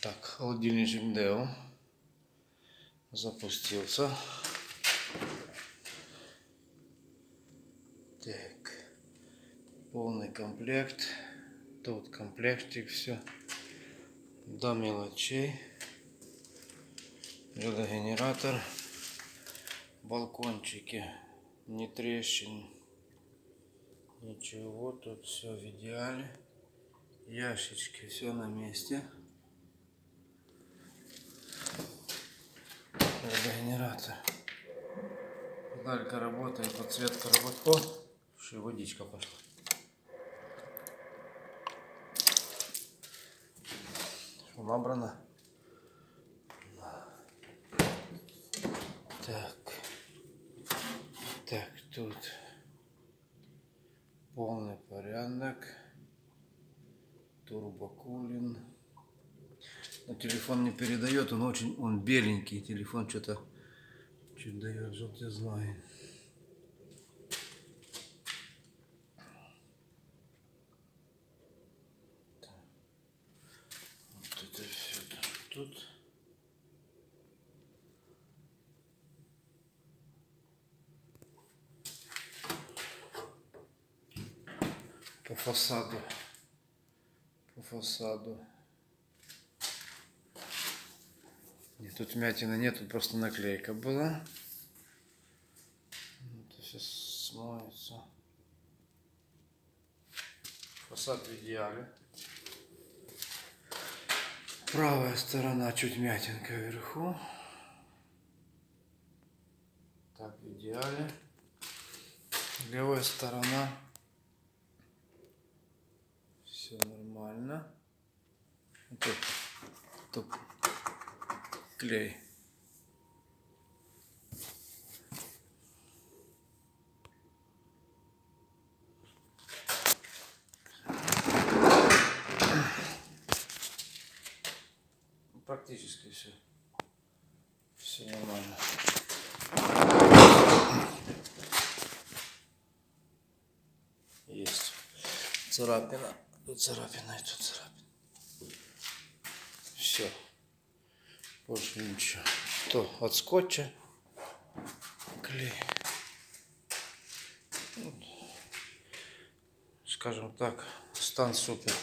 Так, холодильничек Deo запустился. Так, полный комплект. Тут комплектик, все до мелочей. Жилогенератор, балкончики, не трещин, ничего, тут все в идеале. Ящички, все на месте. Жилогенератор. Педалька работает, подсветка работает. О, еще и водичка пошла. Что, набрано? Так, тут полный порядок. Турбокулин. Но телефон не передает, он беленький. Телефон что-то чуть дает желтизной. Вот это все тут. По фасаду. Нет, тут вмятины нет, тут просто наклейка была. Это сейчас смоется. Фасад в идеале. Правая сторона чуть мятинка вверху. Так, в идеале. Левая сторона. Все нормально. Тут клей. Практически все. Все нормально. Есть царапина. Тут царапина и тут царапина. Все. Больше ничего. То от скотча клей. Скажем так, стан супер.